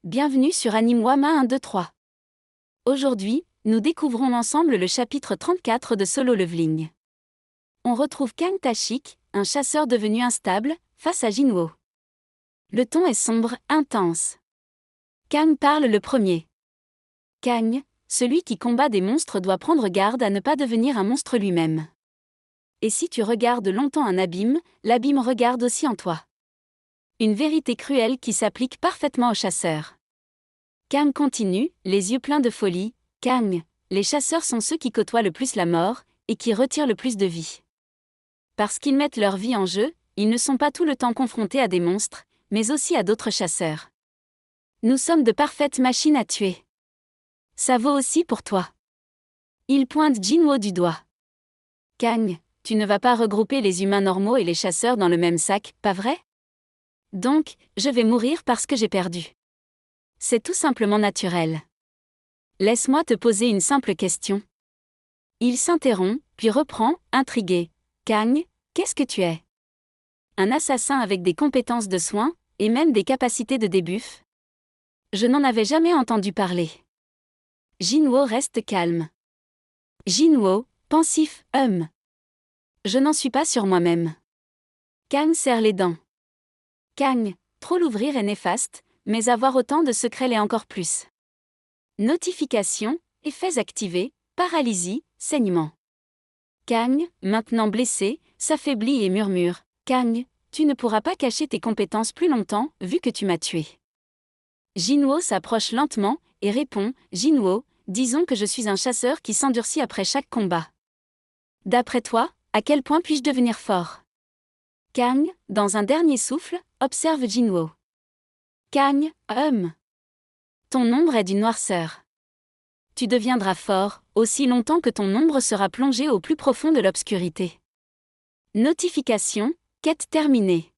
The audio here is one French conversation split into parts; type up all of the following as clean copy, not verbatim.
Bienvenue sur Anime-Wama 123. Aujourd'hui, nous découvrons ensemble le chapitre 34 de Solo Leveling. On retrouve Kang Tashik, un chasseur devenu instable, face à Jinwoo. Le ton est sombre, intense. Kang parle le premier. Kang, celui qui combat des monstres doit prendre garde à ne pas devenir un monstre lui-même. Et si tu regardes longtemps un abîme, l'abîme regarde aussi en toi. Une vérité cruelle qui s'applique parfaitement aux chasseurs. Kang continue, les yeux pleins de folie. Kang, les chasseurs sont ceux qui côtoient le plus la mort, et qui retirent le plus de vie. Parce qu'ils mettent leur vie en jeu, ils ne sont pas tout le temps confrontés à des monstres, mais aussi à d'autres chasseurs. Nous sommes de parfaites machines à tuer. Ça vaut aussi pour toi. Il pointe Jinwoo du doigt. Kang, tu ne vas pas regrouper les humains normaux et les chasseurs dans le même sac, pas vrai? Donc, je vais mourir parce que j'ai perdu. C'est tout simplement naturel. Laisse-moi te poser une simple question. Il s'interrompt, puis reprend, intrigué. Kang, qu'est-ce que tu es? Un assassin avec des compétences de soins, et même des capacités de débuff? Je n'en avais jamais entendu parler. Jinwoo reste calme. Jinwoo, pensif, Je n'en suis pas sur moi-même. Kang serre les dents. Kang, trop l'ouvrir est néfaste, mais avoir autant de secrets l'est encore plus. Notification, effets activés, paralysie, saignement. Kang, maintenant blessé, s'affaiblit et murmure. Kang, tu ne pourras pas cacher tes compétences plus longtemps, vu que tu m'as tué. Jinwoo s'approche lentement, et répond, Jinwoo, disons que je suis un chasseur qui s'endurcit après chaque combat. D'après toi, à quel point puis-je devenir fort? Kang, dans un dernier souffle, observe Jinwoo. Kang, ton ombre est d'une noirceur. Tu deviendras fort, aussi longtemps que ton ombre sera plongée au plus profond de l'obscurité. Notification, quête terminée.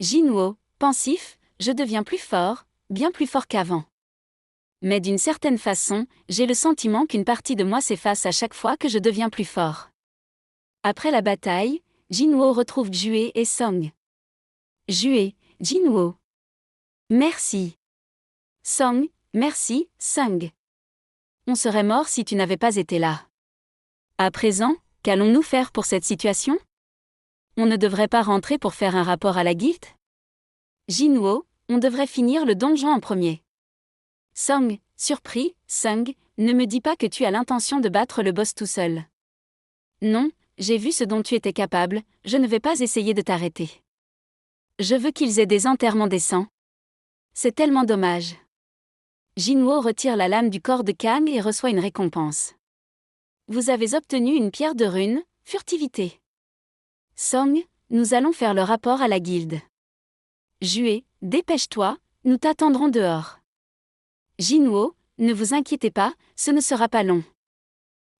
Jinwoo, pensif, je deviens plus fort, bien plus fort qu'avant. Mais d'une certaine façon, j'ai le sentiment qu'une partie de moi s'efface à chaque fois que je deviens plus fort. Après la bataille, Jinwoo retrouve Jue et Song. Jue, Jinwoo. Merci. Song, merci, Sung. On serait mort si tu n'avais pas été là. À présent, qu'allons-nous faire pour cette situation? On ne devrait pas rentrer pour faire un rapport à la guilde? Jinwoo, on devrait finir le donjon en premier. Song, surpris, Sung, ne me dis pas que tu as l'intention de battre le boss tout seul. Non, j'ai vu ce dont tu étais capable, je ne vais pas essayer de t'arrêter. Je veux qu'ils aient des enterrements décents. C'est tellement dommage. Jinwoo retire la lame du corps de Kang et reçoit une récompense. Vous avez obtenu une pierre de rune, furtivité. Song, nous allons faire le rapport à la guilde. Jue, dépêche-toi, nous t'attendrons dehors. Jinwoo, ne vous inquiétez pas, ce ne sera pas long.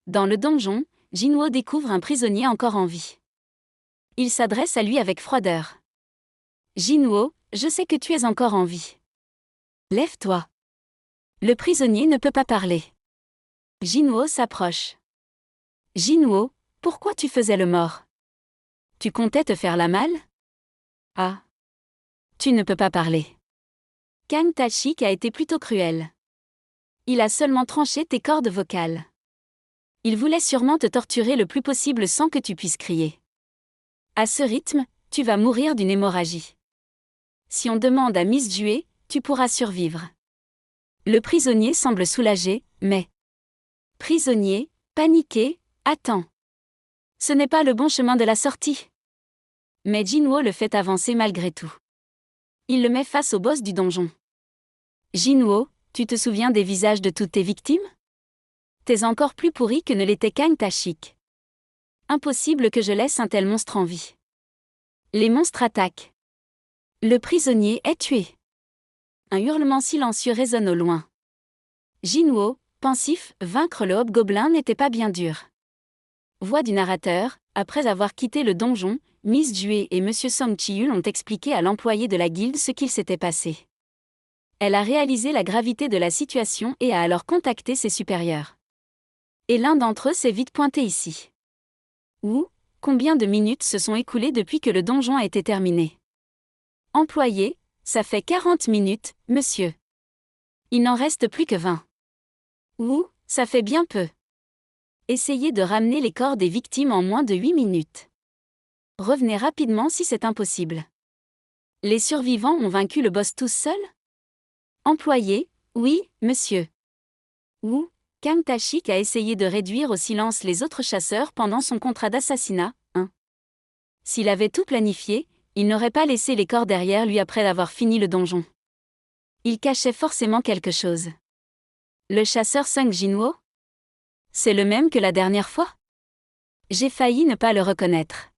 Dans le donjon, Jinwoo découvre un prisonnier encore en vie. Il s'adresse à lui avec froideur. Jinwoo, je sais que tu es encore en vie. Lève-toi. Le prisonnier ne peut pas parler. Jinwoo s'approche. Jinwoo, pourquoi tu faisais le mort? Tu comptais te faire la malle? Ah. Tu ne peux pas parler. Kang Tashik a été plutôt cruel. Il a seulement tranché tes cordes vocales. Il voulait sûrement te torturer le plus possible sans que tu puisses crier. À ce rythme, tu vas mourir d'une hémorragie. Si on demande à Miss Jue, tu pourras survivre. Le prisonnier semble soulagé, mais... Prisonnier, paniqué, attends. Ce n'est pas le bon chemin de la sortie. Mais Jinwoo le fait avancer malgré tout. Il le met face au boss du donjon. Jinwoo, tu te souviens des visages de toutes tes victimes? T'es encore plus pourri que ne l'était Kang Tashik. Impossible que je laisse un tel monstre en vie. Les monstres attaquent. Le prisonnier est tué. Un hurlement silencieux résonne au loin. Jinwoo, pensif, vaincre le hobgoblin n'était pas bien dur. Voix du narrateur, après avoir quitté le donjon, Miss Jue et Monsieur Song Chiyul ont expliqué à l'employé de la guilde ce qu'il s'était passé. Elle a réalisé la gravité de la situation et a alors contacté ses supérieurs. Et l'un d'entre eux s'est vite pointé ici. Combien de minutes se sont écoulées depuis que le donjon a été terminé? Employé, ça fait 40 minutes, monsieur. Il n'en reste plus que 20. Ouh, ça fait bien peu. Essayez de ramener les corps des victimes en moins de 8 minutes. Revenez rapidement si c'est impossible. Les survivants ont vaincu le boss tous seuls? Employé, oui, monsieur. Wu, Kang Tashik a essayé de réduire au silence les autres chasseurs pendant son contrat d'assassinat, hein. S'il avait tout planifié, il n'aurait pas laissé les corps derrière lui après avoir fini le donjon. Il cachait forcément quelque chose. Le chasseur Sung Jinwoo? C'est le même que la dernière fois? J'ai failli ne pas le reconnaître.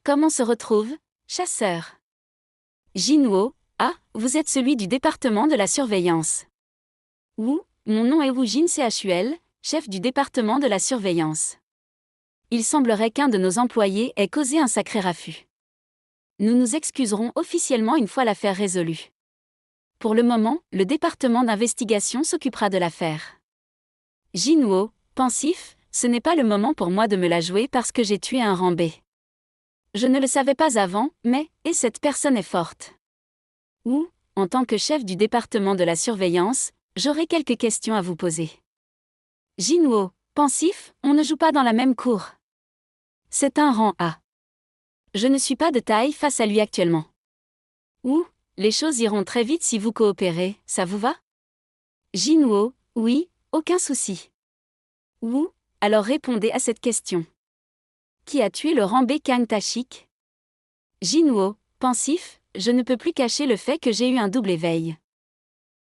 Comment se retrouve, chasseur? Jinwoo, ah, vous êtes celui du département de la surveillance. Wu, mon nom est Wu Jin Chul, chef du département de la surveillance. Il semblerait qu'un de nos employés ait causé un sacré raffut. Nous nous excuserons officiellement une fois l'affaire résolue. Pour le moment, le département d'investigation s'occupera de l'affaire. Jinwoo, pensif, ce n'est pas le moment pour moi de me la jouer parce que j'ai tué un rambé. Je ne le savais pas avant, mais, et cette personne est forte. Ou, en tant que chef du département de la surveillance, j'aurai quelques questions à vous poser. Jinwoo, pensif, on ne joue pas dans la même cour. C'est un rang A. Je ne suis pas de taille face à lui actuellement. Ou, les choses iront très vite si vous coopérez, ça vous va? Jinwoo, oui, aucun souci. Ou, alors répondez à cette question. Qui a tué le rambé Kang Tashik? Jinwoo, pensif, je ne peux plus cacher le fait que j'ai eu un double éveil.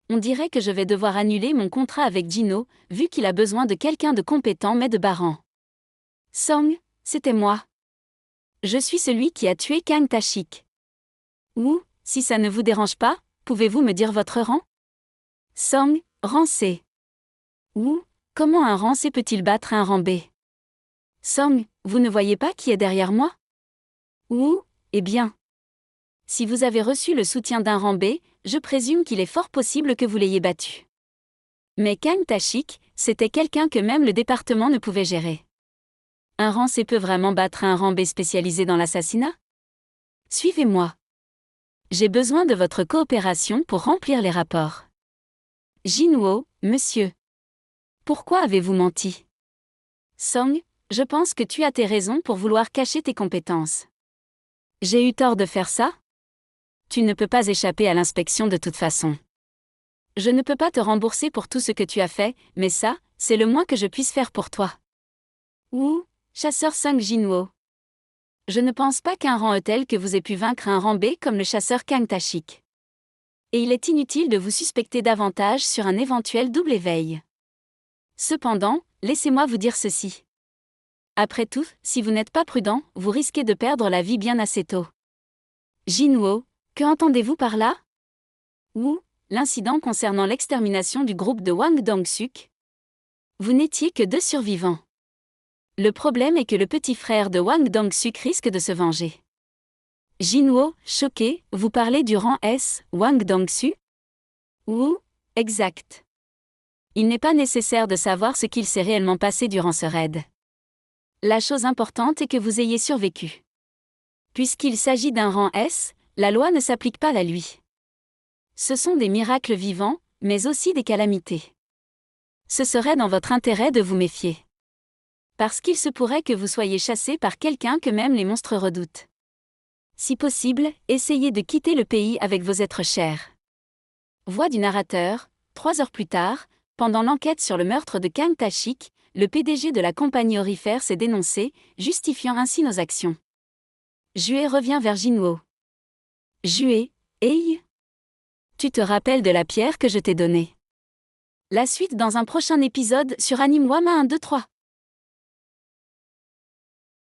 On dirait que je vais devoir annuler mon contrat avec Jino, vu qu'il a besoin de quelqu'un de compétent mais de barrant. Song, c'était moi. Je suis celui qui a tué Kang Tashik. Ou, si ça ne vous dérange pas, pouvez-vous me dire votre rang? Song, rang C. Ou, comment un rang C peut-il battre un rang B? Song, vous ne voyez pas qui est derrière moi? Ou, eh bien. Si vous avez reçu le soutien d'un rang B, je présume qu'il est fort possible que vous l'ayez battu. Mais Kang Tashik, c'était quelqu'un que même le département ne pouvait gérer. Un rang C peut vraiment battre un rang B spécialisé dans l'assassinat? Suivez-moi. J'ai besoin de votre coopération pour remplir les rapports. Jinwoo, monsieur. Pourquoi avez-vous menti? Song, je pense que tu as tes raisons pour vouloir cacher tes compétences. J'ai eu tort de faire ça? Tu ne peux pas échapper à l'inspection de toute façon. Je ne peux pas te rembourser pour tout ce que tu as fait, mais ça, c'est le moins que je puisse faire pour toi. Ou, chasseur Sung Jinwoo. Je ne pense pas qu'un rang E tel que vous ait pu vaincre un rang B comme le chasseur Kang Tashik. Et il est inutile de vous suspecter davantage sur un éventuel double éveil. Cependant, laissez-moi vous dire ceci. Après tout, si vous n'êtes pas prudent, vous risquez de perdre la vie bien assez tôt. Jinwoo, que entendez-vous par là? Ou, l'incident concernant l'extermination du groupe de Wang Dong-suk? Vous n'étiez que 2 survivants. Le problème est que le petit frère de Wang Dong-suk risque de se venger. Jinwoo, choqué, vous parlez du rang S, Wang Dong-suk? Ou, exact. Il n'est pas nécessaire de savoir ce qu'il s'est réellement passé durant ce raid. La chose importante est que vous ayez survécu. Puisqu'il s'agit d'un rang S, la loi ne s'applique pas à lui. Ce sont des miracles vivants, mais aussi des calamités. Ce serait dans votre intérêt de vous méfier. Parce qu'il se pourrait que vous soyez chassé par quelqu'un que même les monstres redoutent. Si possible, essayez de quitter le pays avec vos êtres chers. Voix du narrateur, 3 heures plus tard, pendant l'enquête sur le meurtre de Kang Tashik, le PDG de la compagnie aurifère s'est dénoncé, justifiant ainsi nos actions. Jué revient vers Jinwoo. Jué, hey? Tu te rappelles de la pierre que je t'ai donnée? La suite dans un prochain épisode sur Anime Wama 1, 2, 3.